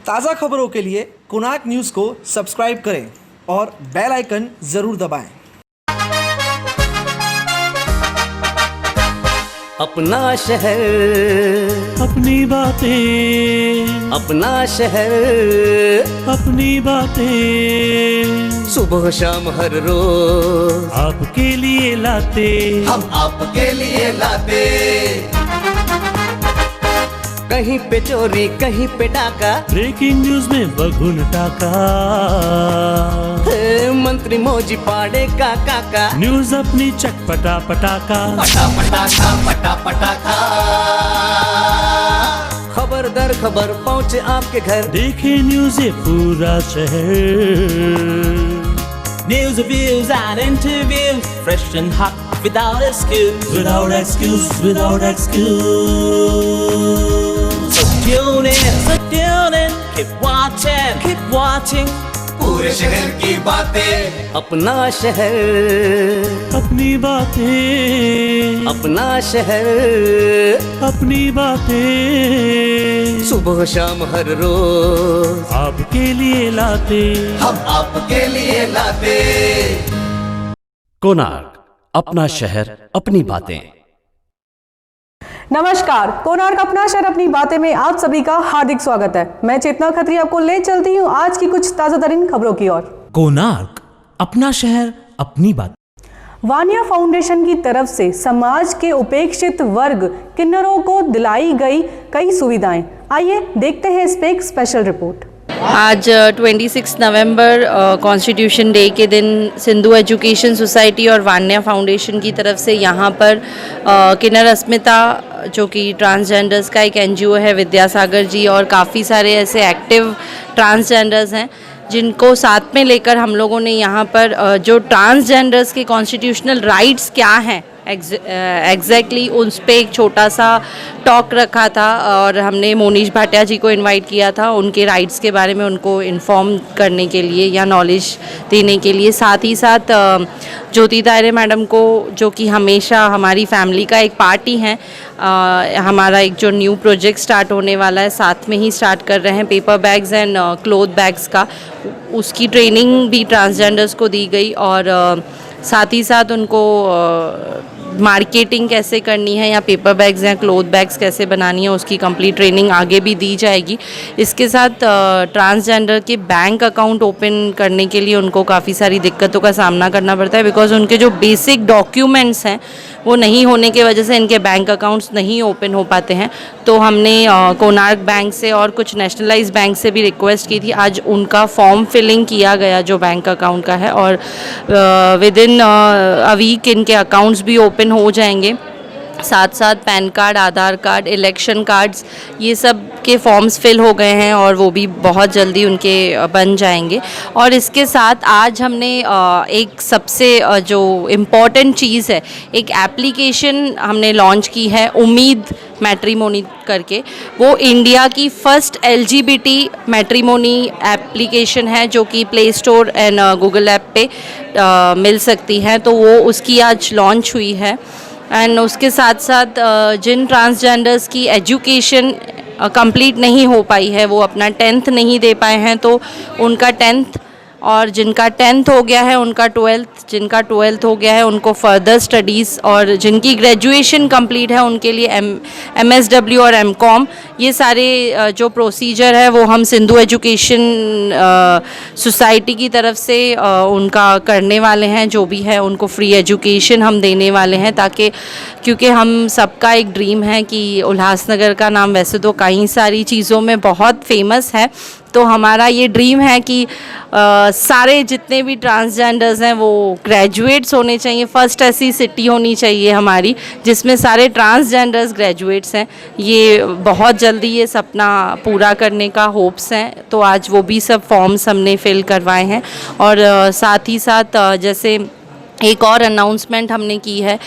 ताज़ा खबरों के लिए कोणार्क न्यूज़ को सब्सक्राइब करें और बेल आइकन ज़रूर दबाएं। अपना शहर, अपनी बातें, अपना शहर, अपनी बातें, सुबह शाम हर रोज आपके लिए लाते, हम आपके लिए लाते। कहीं पे चोरी, कहीं पे डाका, ब्रेकिंग न्यूज में बगुन टाका, मंत्री मौजी पाड़े का काका, न्यूज अपनी चटपटा पटाका, पटा पटाखा पटा पटाखा। खबर दर खबर पहुँचे आपके घर, देखे न्यूज ये पूरा शहर। News, reviews and interviews, fresh and hot, without excuse. Without excuse, without excuse. So tune in, keep watching. पूरे शहर की बातें, अपना शहर, अपनी बातें, अपना शहर, अपनी बातें, सुबह शाम हर रोज आपके लिए लाते, हम आपके लिए लाते। कोणार्क, अपना शहर अपनी बातें। नमस्कार, कोणार्क अपना शहर अपनी बातें में आप सभी का हार्दिक स्वागत है। मैं चेतना खत्री आपको ले चलती हूँ आज की कुछ ताजा तरीन खबरों की ओर। कोणार्क, अपना शहर अपनी बात। वानिया फाउंडेशन की तरफ से समाज के उपेक्षित वर्ग किन्नरों को दिलाई गई कई सुविधाएं। आइए देखते हैं इस पे एक स्पेशल रिपोर्ट। आज 26 नवंबर कॉन्स्टिट्यूशन डे के दिन सिंधु एजुकेशन सोसाइटी और वान्या फाउंडेशन की तरफ से यहाँ पर किन्नर अस्मिता जो कि ट्रांसजेंडर्स का एक एनजीओ है, विद्यासागर जी और काफ़ी सारे ऐसे एक्टिव ट्रांसजेंडर्स हैं जिनको साथ में लेकर हम लोगों ने यहाँ पर जो ट्रांसजेंडर्स के कॉन्स्टिट्यूशनल राइट्स क्या हैं एग्जैक्टली उस पर एक छोटा सा टॉक रखा था और हमने मोनीश भाटिया जी को इनवाइट किया था उनके राइट्स के बारे में उनको इन्फॉर्म करने के लिए या नॉलेज देने के लिए। साथ ही साथ ज्योति तायरे मैडम को जो कि हमेशा हमारी फैमिली का एक पार्ट ही हैं, हमारा एक जो न्यू प्रोजेक्ट स्टार्ट होने वाला है साथ में ही स्टार्ट कर रहे हैं paper bags and cloth bags का, उसकी ट्रेनिंग भी ट्रांसजेंडर्स को दी गई और साथ ही साथ उनको मार्केटिंग कैसे करनी है या पेपर बैग्स या क्लॉथ बैग्स कैसे बनानी है उसकी कंप्लीट ट्रेनिंग आगे भी दी जाएगी। इसके साथ ट्रांसजेंडर के बैंक अकाउंट ओपन करने के लिए उनको काफ़ी सारी दिक्कतों का सामना करना पड़ता है बिकॉज उनके जो बेसिक डॉक्यूमेंट्स हैं वो नहीं होने की वजह से इनके बैंक अकाउंट्स नहीं ओपन हो पाते हैं। तो हमने कोणार्क बैंक से और कुछ नेशनलाइज बैंक से भी रिक्वेस्ट की थी, आज उनका फॉर्म फिलिंग किया गया जो बैंक अकाउंट का है और विद इन अ वीक इनके अकाउंट्स भी ओपन हो जाएंगे। साथ साथ पैन कार्ड, आधार कार्ड, इलेक्शन कार्ड्स ये सब के फॉर्म्स फिल हो गए हैं और वो भी बहुत जल्दी उनके बन जाएंगे। और इसके साथ आज हमने एक सबसे जो इम्पॉर्टेंट चीज़ है, एक एप्लीकेशन हमने लॉन्च की है उम्मीद मैट्रीमोनी करके। वो इंडिया की फर्स्ट LGBT मैट्रीमोनी एप्लीकेशन है जो कि play store and Google app पे मिल सकती है, तो वो उसकी आज लॉन्च हुई है। एंड उसके साथ साथ जिन ट्रांसजेंडर्स की एजुकेशन कंप्लीट नहीं हो पाई है, वो अपना 10th नहीं दे पाए हैं, तो उनका 10th और जिनका 10th हो गया है उनका 12th, जिनका 12th हो गया है उनको फर्दर स्टडीज़ और जिनकी ग्रेजुएशन कंप्लीट है उनके लिए MSW और MCOM ये सारे जो प्रोसीजर है वो हम सिंधु एजुकेशन सोसाइटी की तरफ से उनका करने वाले हैं। जो भी है उनको फ्री एजुकेशन हम देने वाले हैं ताकि, क्योंकि हम सबका एक ड्रीम है कि उल्लासनगर का नाम वैसे तो कई सारी चीज़ों में बहुत फेमस है, तो हमारा ये ड्रीम है कि सारे जितने भी ट्रांसजेंडर्स हैं वो ग्रेजुएट्स होने चाहिए। फर्स्ट ऐसी सिटी होनी चाहिए हमारी जिसमें सारे ट्रांसजेंडर्स ग्रेजुएट्स हैं। ये बहुत जल्दी ये सपना पूरा करने का होप्स हैं, तो आज वो भी सब फॉर्म्स हमने फिल करवाए हैं। और साथ ही साथ जैसे एक और अनाउंसमेंट हमने की है,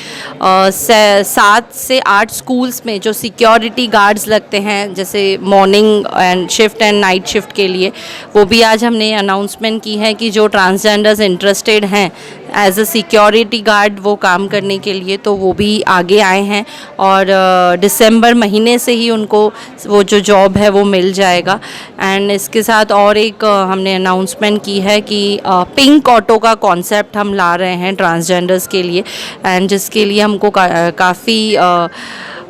7 से 8 स्कूल्स में जो सिक्योरिटी गार्ड्स लगते हैं जैसे morning and shift and night shift के लिए, वो भी आज हमने अनाउंसमेंट की है कि जो ट्रांसजेंडर्स इंटरेस्टेड हैं एज अ सिक्योरिटी गार्ड वो काम करने के लिए, तो वो भी आगे आए हैं और दिसंबर महीने से ही उनको वो जो जॉब है वो मिल जाएगा। एंड इसके साथ और एक हमने अनाउंसमेंट की है कि पिंक ऑटो का कॉन्सेप्ट हम ला रहे हैं ट्रांसजेंडर्स के लिए, एंड जिसके लिए हमको काफ़ी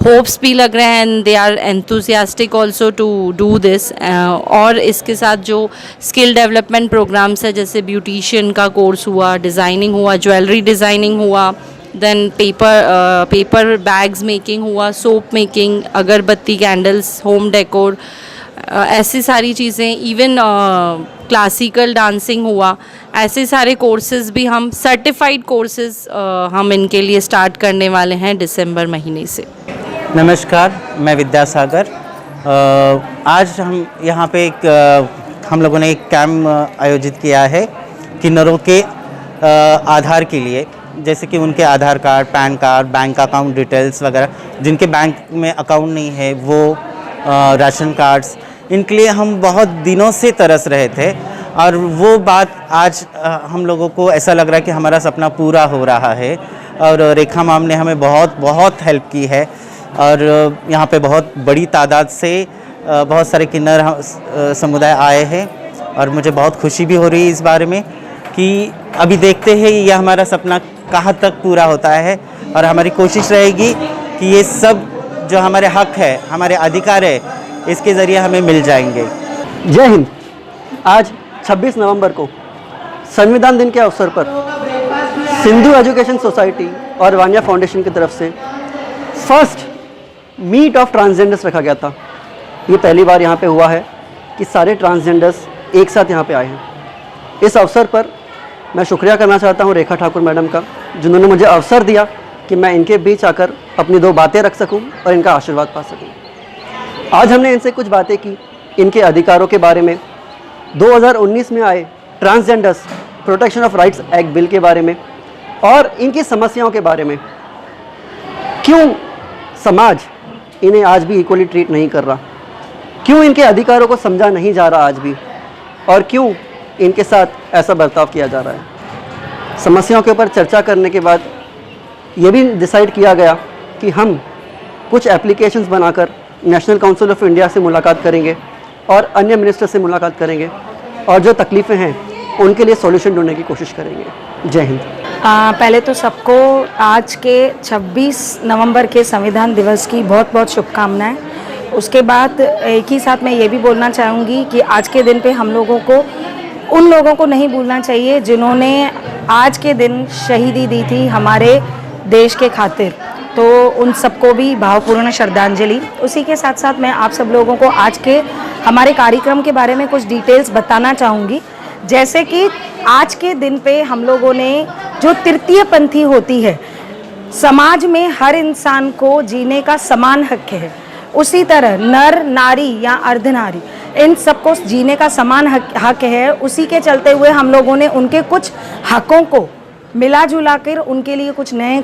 होप्स भी लग रहे हैं and they are enthusiastic also to do this. और इसके साथ जो स्किल डेवलपमेंट प्रोग्राम्स है, जैसे ब्यूटिशियन का कोर्स हुआ, डिज़ाइनिंग हुआ, ज्वेलरी डिज़ाइनिंग हुआ, देन पेपर बैग्स मेकिंग हुआ, सोप मेकिंग, अगरबत्ती, कैंडल्स, होम डेकोर, ऐसी सारी चीज़ें, इवन क्लासिकल डांसिंग हुआ, ऐसे सारे कोर्सेज भी हम सर्टिफाइड कोर्सेज हम इनके लिए स्टार्ट करने वाले हैं दिसंबर महीने से। नमस्कार, मैं विद्यासागर। आज हम यहाँ पे हम लोगों ने एक कैंप आयोजित किया है किन्नरों के आधार के लिए, जैसे कि उनके Aadhaar card, PAN card, bank account details वगैरह, जिनके बैंक में अकाउंट नहीं है वो राशन कार्ड्स, इनके लिए हम बहुत दिनों से तरस रहे थे और वो बात आज हम लोगों को ऐसा लग रहा है कि हमारा सपना पूरा हो रहा है। और रेखा मैम ने हमें बहुत बहुत हेल्प की है और यहाँ पे बहुत बड़ी तादाद से बहुत सारे किन्नर समुदाय आए हैं और मुझे बहुत खुशी भी हो रही है इस बारे में कि अभी देखते हैं यह हमारा सपना कहाँ तक पूरा होता है। और हमारी कोशिश रहेगी कि ये सब जो हमारे हक है, हमारे अधिकार है, इसके ज़रिए हमें मिल जाएंगे। जय हिंद। आज 26 नवंबर को संविधान दिन के अवसर पर सिंधु एजुकेशन सोसाइटी और वान्या फाउंडेशन की तरफ से फर्स्ट मीट ऑफ ट्रांसजेंडर्स रखा गया था। ये पहली बार यहाँ पे हुआ है कि सारे ट्रांसजेंडर्स एक साथ यहाँ पे आए हैं। इस अवसर पर मैं शुक्रिया करना चाहता हूँ रेखा ठाकुर मैडम का, जिन्होंने मुझे अवसर दिया कि मैं इनके बीच आकर अपनी दो बातें रख सकूँ और इनका आशीर्वाद पा सकूँ। आज हमने इनसे कुछ बातें की इनके अधिकारों के बारे में, 2019 में आए transgenders protection of rights act bill के बारे में और इनकी समस्याओं के बारे में। क्यों समाज इन्हें आज भी इक्वली ट्रीट नहीं कर रहा, क्यों इनके अधिकारों को समझा नहीं जा रहा आज भी, और क्यों इनके साथ ऐसा बर्ताव किया जा रहा है। समस्याओं के ऊपर चर्चा करने के बाद ये भी डिसाइड किया गया कि हम कुछ एप्लीकेशंस बनाकर नेशनल काउंसिल ऑफ इंडिया से मुलाकात करेंगे और अन्य मिनिस्टर से मुलाकात करेंगे और जो तकलीफ़ें हैं उनके लिए सॉल्यूशन ढूंढने की कोशिश करेंगे। जय हिंद। पहले तो सबको आज के 26 नवंबर के संविधान दिवस की बहुत बहुत शुभकामनाएं। उसके बाद एक ही साथ मैं ये भी बोलना चाहूँगी कि आज के दिन पे हम लोगों को उन लोगों को नहीं भूलना चाहिए जिन्होंने आज के दिन शहीदी दी थी हमारे देश के खातिर, तो उन सबको भी भावपूर्ण श्रद्धांजलि। उसी के साथ साथ मैं आप सब लोगों को आज के हमारे कार्यक्रम के बारे में कुछ डिटेल्स बताना चाहूँगी। जैसे कि आज के दिन पे हम लोगों ने जो तृतीय पंथी होती है, समाज में हर इंसान को जीने का समान हक है, उसी तरह नर नारी या अर्धनारी इन सबको जीने का समान हक है। उसी के चलते हुए हम लोगों ने उनके कुछ हकों को मिला जुला कर उनके लिए कुछ नए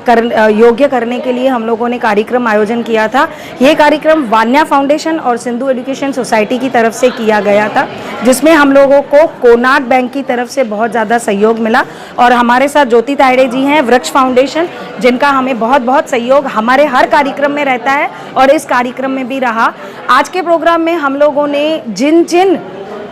योग्य करने के लिए हम लोगों ने कार्यक्रम आयोजन किया था। ये कार्यक्रम वान्या फाउंडेशन और सिंधु एजुकेशन सोसाइटी की तरफ से किया गया था, जिसमें हम लोगों को कोनार्क बैंक की तरफ से बहुत ज़्यादा सहयोग मिला और हमारे साथ ज्योति तायड़े जी हैं वृक्ष फाउंडेशन, जिनका हमें बहुत बहुत सहयोग हमारे हर कार्यक्रम में रहता है और इस कार्यक्रम में भी रहा। आज के प्रोग्राम में हम लोगों ने जिन जिन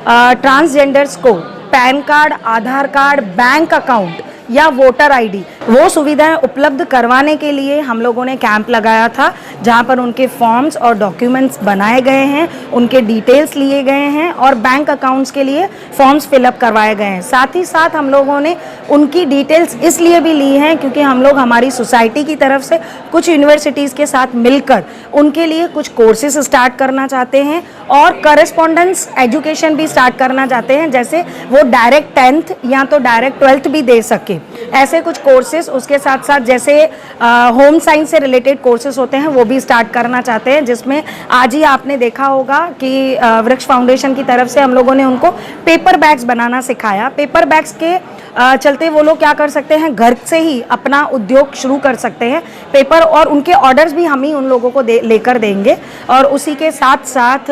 ट्रांसजेंडर्स को पैन कार्ड, आधार कार्ड, बैंक अकाउंट या वोटर आईडी वो सुविधाएं उपलब्ध करवाने के लिए हम लोगों ने कैंप लगाया था, जहां पर उनके फॉर्म्स और डॉक्यूमेंट्स बनाए गए हैं, उनके डिटेल्स लिए गए हैं और बैंक अकाउंट्स के लिए फॉर्म्स फिलअप करवाए गए हैं। साथ ही साथ हम लोगों ने उनकी डिटेल्स इसलिए भी ली हैं क्योंकि हम लोग हमारी सोसाइटी की तरफ से कुछ यूनिवर्सिटीज़ के साथ मिलकर उनके लिए कुछ कोर्सेज स्टार्ट करना चाहते हैं और करस्पॉन्डेंस एजुकेशन भी स्टार्ट करना चाहते हैं, जैसे वो डायरेक्ट 10th या तो डायरेक्ट 12th भी दे सके, ऐसे कुछ कोर्सेज। उसके साथ साथ जैसे होम साइंस से रिलेटेड कोर्सेज होते हैं वो भी स्टार्ट करना चाहते हैं, जिसमें आज ही आपने देखा होगा कि वृक्ष फाउंडेशन की तरफ से हम लोगों ने उनको पेपर बैग्स बनाना सिखाया। पेपर बैग्स के चलते वो लोग क्या कर सकते हैं, घर से ही अपना उद्योग शुरू कर सकते हैं पेपर, और उनके ऑर्डर्स भी हम ही उन लोगों को लेकर देंगे। और उसी के साथ साथ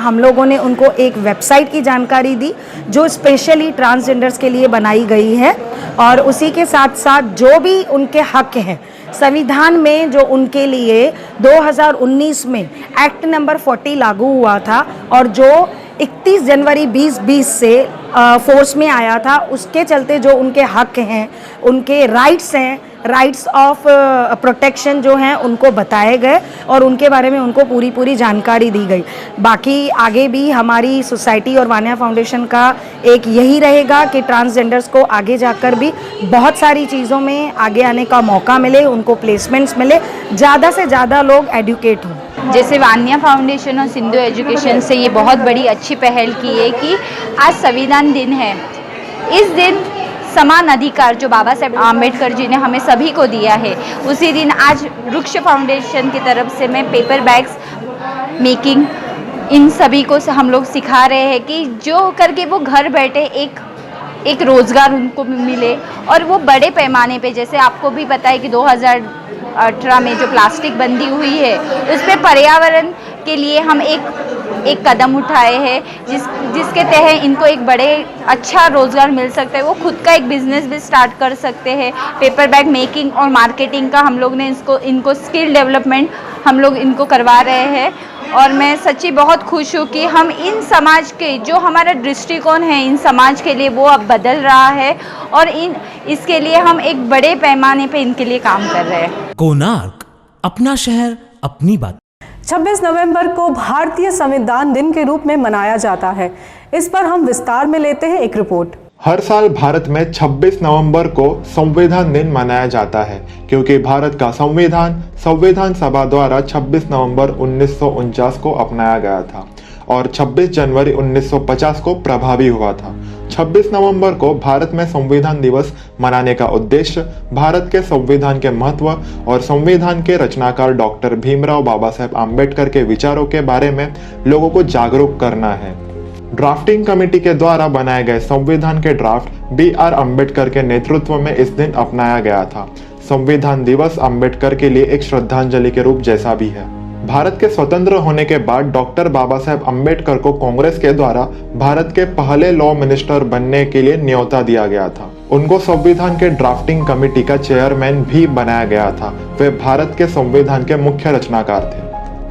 हम लोगों ने उनको एक वेबसाइट की जानकारी दी जो स्पेशली ट्रांसजेंडर्स के लिए बनाई गई है और उसी के साथ साथ जो भी उनके हक हैं संविधान में, जो उनके लिए 2019 में एक्ट नंबर 40 लागू हुआ था और जो 31 जनवरी 2020 से फोर्स में आया था, उसके चलते जो उनके हक हैं, उनके राइट्स हैं, राइट्स ऑफ प्रोटेक्शन जो हैं उनको बताए गए और उनके बारे में उनको पूरी जानकारी दी गई। बाकी आगे भी हमारी सोसाइटी और वान्या फाउंडेशन का एक यही रहेगा कि ट्रांसजेंडर्स को आगे जाकर भी बहुत सारी चीज़ों में आगे आने का मौका मिले, उनको प्लेसमेंट्स मिले, ज़्यादा से ज़्यादा लोग एडुकेट हों। जैसे वान्या फाउंडेशन और सिंधु एजुकेशन से ये बहुत बड़ी अच्छी पहल की है कि आज संविधान दिन है। इस दिन समान अधिकार जो बाबा साहेब आम्बेडकर जी ने हमें सभी को दिया है, उसी दिन आज वृक्ष फाउंडेशन की तरफ से मैं पेपर बैग्स मेकिंग इन सभी को हम लोग सिखा रहे हैं कि जो करके वो घर बैठे एक रोज़गार उनको मिले और वो बड़े पैमाने पे, जैसे आपको भी पता है कि 2018 में जो प्लास्टिक बंदी हुई है उस पर पर्यावरण के लिए हम एक कदम उठाए हैं जिसके तहत इनको एक बड़े अच्छा रोज़गार मिल सकता है। वो खुद का एक बिज़नेस भी स्टार्ट कर सकते हैं। पेपर बैग मेकिंग और मार्केटिंग का हम लोग ने इनको स्किल डेवलपमेंट हम लोग इनको करवा रहे हैं और मैं सच्ची बहुत खुश हूँ कि हम इन समाज के जो हमारा दृष्टिकोण है इन समाज के लिए वो अब बदल रहा है और इसके लिए हम एक बड़े पैमाने पे इनके लिए काम कर रहे हैं। कोणार्क, अपना शहर अपनी बात। 26 नवंबर को भारतीय संविधान दिन के रूप में मनाया जाता है। इस पर हम विस्तार में लेते हैं एक रिपोर्ट। हर साल भारत में 26 नवंबर को संविधान दिन मनाया जाता है क्योंकि भारत का संविधान सभा द्वारा 26 नवंबर 1949 को अपनाया गया था और 26 जनवरी 1950 को प्रभावी हुआ था। 26 नवंबर को भारत में संविधान दिवस मनाने का उद्देश्य भारत के संविधान के महत्व और संविधान के रचनाकार डॉक्टर भीमराव बाबा साहेब आम्बेडकर के विचारों के बारे में लोगों को जागरूक करना है। ड्राफ्टिंग कमेटी के द्वारा बनाए गए संविधान के ड्राफ्ट B.R. अम्बेडकर के नेतृत्व में इस दिन अपनाया गया था। संविधान दिवस अम्बेडकर के लिए एक श्रद्धांजलि के रूप जैसा भी है। भारत के स्वतंत्र होने के बाद डॉक्टर बाबा साहेब अम्बेडकर को कांग्रेस के द्वारा भारत के पहले लॉ मिनिस्टर बनने के लिए न्योता दिया गया था। उनको संविधान के ड्राफ्टिंग कमेटी का चेयरमैन भी बनाया गया था। वे भारत के संविधान के मुख्य रचनाकार थे।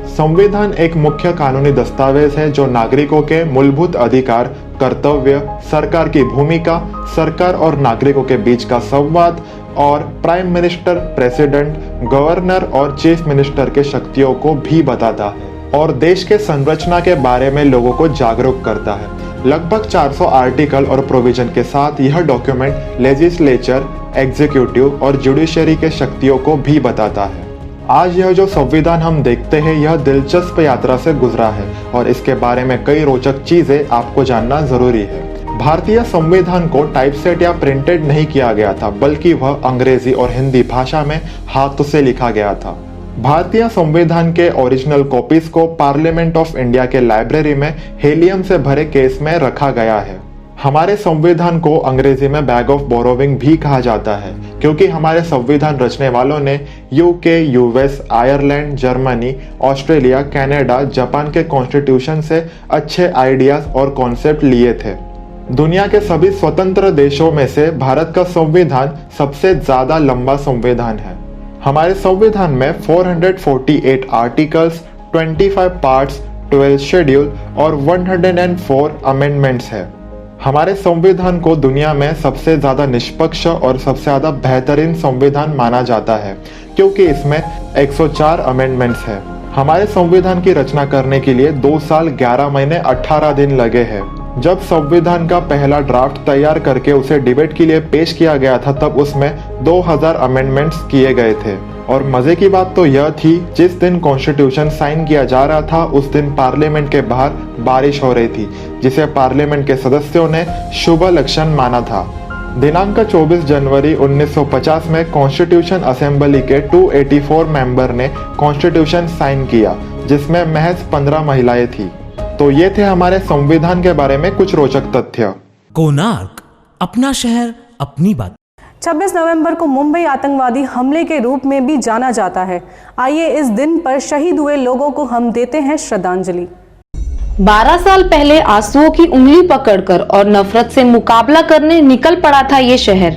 संविधान एक मुख्य कानूनी दस्तावेज है जो नागरिकों के मूलभूत अधिकार, कर्तव्य, सरकार की भूमिका, सरकार और नागरिकों के बीच का संवाद और प्राइम मिनिस्टर, प्रेसिडेंट, गवर्नर और चीफ मिनिस्टर के शक्तियों को भी बताता है और देश के संरचना के बारे में लोगों को जागरूक करता है। लगभग 400 आर्टिकल और प्रोविजन के साथ यह डॉक्यूमेंट लेजिस्लेचर, एग्जीक्यूटिव और जुडिशरी के शक्तियों को भी बताता है। आज यह जो संविधान हम देखते हैं यह दिलचस्प यात्रा से गुजरा है और इसके बारे में कई रोचक चीजें आपको जानना जरूरी है। भारतीय संविधान को टाइपसेट या प्रिंटेड नहीं किया गया था बल्कि वह अंग्रेजी और हिंदी भाषा में हाथ से लिखा गया था। भारतीय संविधान के ओरिजिनल कॉपीज को पार्लियामेंट ऑफ इंडिया के लाइब्रेरी में हीलियम से भरे केस में रखा गया है। हमारे संविधान को अंग्रेजी में बैग ऑफ बोरोविंग भी कहा जाता है क्योंकि हमारे संविधान रचने वालों ने UK, US, Ireland, Germany, Australia, Canada, Japan के कॉन्स्टिट्यूशन से अच्छे आइडियाज और कॉन्सेप्ट लिए थे। दुनिया के सभी स्वतंत्र देशों में से भारत का संविधान सबसे ज्यादा लंबा संविधान है। हमारे संविधान में 448 आर्टिकल्स, 25 पार्ट्स, 12 शेड्यूल और 104 अमेंडमेंट्स है। हमारे संविधान को दुनिया में सबसे ज्यादा निष्पक्ष और सबसे ज्यादा बेहतरीन संविधान माना जाता है क्योंकि इसमें 104 अमेंडमेंट्स है। हमारे संविधान की रचना करने के लिए 2 साल 11 महीने 18 दिन लगे हैं। जब संविधान का पहला ड्राफ्ट तैयार करके उसे डिबेट के लिए पेश किया गया था तब उसमें 2000 अमेंडमेंट्स किए गए थे और मजे की बात तो यह थी जिस दिन कॉन्स्टिट्यूशन साइन किया जा रहा था उस दिन पार्लियामेंट के बाहर बारिश हो रही थी जिसे पार्लियामेंट के सदस्यों ने शुभ लक्षण माना था। दिनांक 24 जनवरी 1950 में कॉन्स्टिट्यूशन असेंबली के 284 मेंबर ने कॉन्स्टिट्यूशन साइन किया जिसमें महज 15 महिलाएं थी। तो ये थे हमारे संविधान के बारे में कुछ रोचक तथ्य। कोणार्क, अपना शहर अपनी बात। 26 नवंबर को मुंबई आतंकवादी हमले के रूप में भी जाना जाता है। आइए इस दिन पर शहीद हुए लोगों को हम देते हैं श्रद्धांजलि। 12 साल पहले आंसुओं की उंगली पकड़कर और नफरत से मुकाबला करने निकल पड़ा था ये शहर।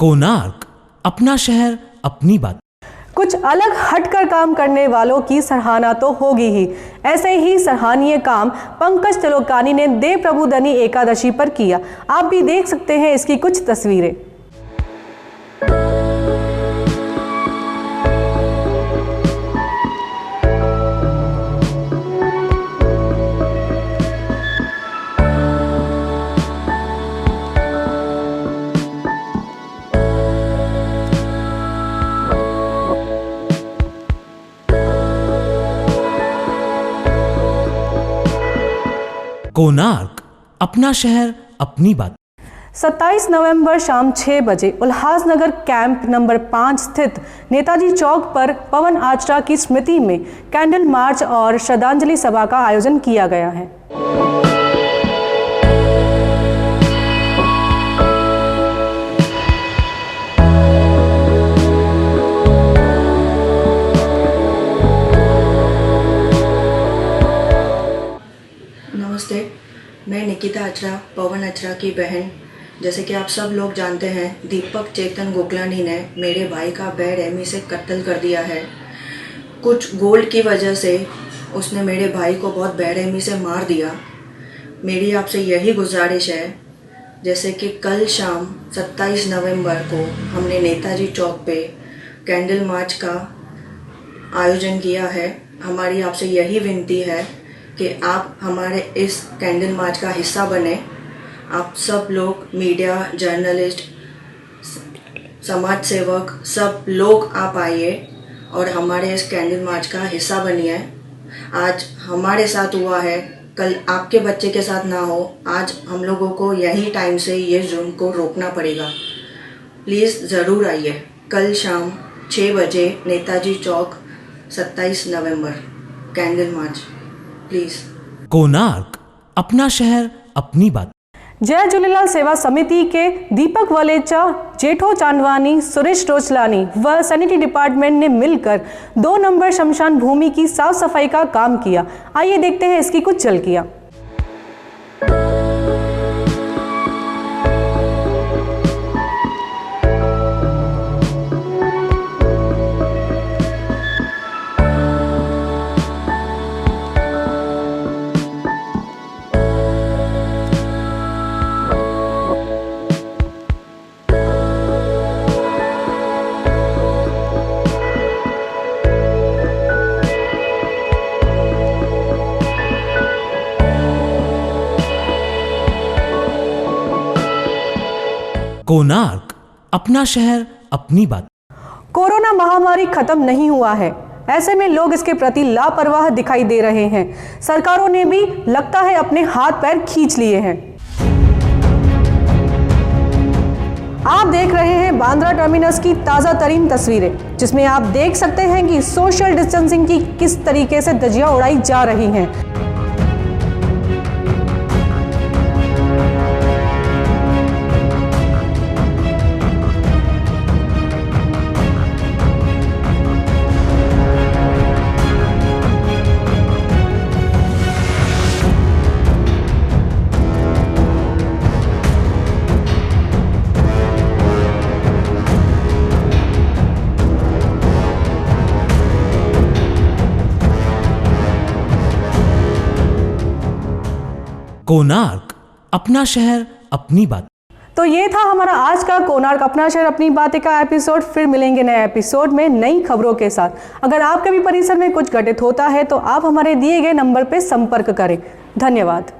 कोणार्क, अपना शहर अपनी बात। कुछ अलग हटकर काम करने वालों की सराहना तो होगी ही। ऐसे ही सराहनीय काम पंकज त्रिलोकानी ने देव प्रबोधिनी एकादशी पर किया। आप भी देख सकते हैं इसकी कुछ तस्वीरें। कोणार्क, अपना शहर अपनी बात। 27 नवंबर शाम 6 बजे उल्लासनगर कैंप नंबर 5 स्थित नेताजी चौक पर पवन आचरा की स्मृति में कैंडल मार्च और श्रद्धांजलि सभा का आयोजन किया गया है। नमस्ते, मैं निकिता आचरा, पवन आचरा की बहन। जैसे कि आप सब लोग जानते हैं, दीपक चेतन गोकलानी ने मेरे भाई का बेरहमी से कत्ल कर दिया है। कुछ गोल्ड की वजह से उसने मेरे भाई को बहुत बेरहमी से मार दिया। मेरी आपसे यही गुजारिश है, जैसे कि कल शाम 27 नवंबर को हमने नेताजी चौक पे कैंडल मार्च का आयोजन किया है। हमारी आपसे यही विनती है कि आप हमारे इस कैंडल मार्च का हिस्सा बने। आप सब लोग, मीडिया, जर्नलिस्ट, समाज सेवक, सब लोग आप आइए और हमारे इस कैंडल मार्च का हिस्सा बनिए। आज हमारे साथ हुआ है, कल आपके बच्चे के साथ ना हो। आज हम लोगों को यही टाइम से ये जुर्म को रोकना पड़ेगा। प्लीज़ ज़रूर आइए। कल शाम 6 बजे नेताजी चौक, 27 नवंबर, कैंडल मार्च, प्लीज़। कोणार्क, अपना शहर अपनी बात। जय झूलेलाल सेवा समिति के दीपक वलेचा, जेठो चांदवानी, सुरेश रोचलानी व सैनिटरी डिपार्टमेंट ने मिलकर 2 नंबर शमशान भूमि की साफ सफाई का काम किया। आइए देखते हैं इसकी कुछ झलकियां। कोणार्क, अपना शहर अपनी बात। कोरोना महामारी खत्म नहीं हुआ है, ऐसे में लोग इसके प्रति लापरवाह दिखाई दे रहे हैं। सरकारों ने भी लगता है अपने हाथ पैर खींच लिए हैं। आप देख रहे हैं बांद्रा टर्मिनस की ताज़ा तरीन तस्वीरें, जिसमें आप देख सकते हैं कि सोशल डिस्टेंसिंग की किस तरीके से धज्जियां उड़ाई जा रही हैं। कोणार्क, अपना शहर अपनी बात। तो ये था हमारा आज का कोणार्क अपना शहर अपनी बातें का एपिसोड। फिर मिलेंगे नए एपिसोड में नई खबरों के साथ। अगर आपके भी परिसर में कुछ घटित होता है तो आप हमारे दिए गए नंबर पर संपर्क करें। धन्यवाद।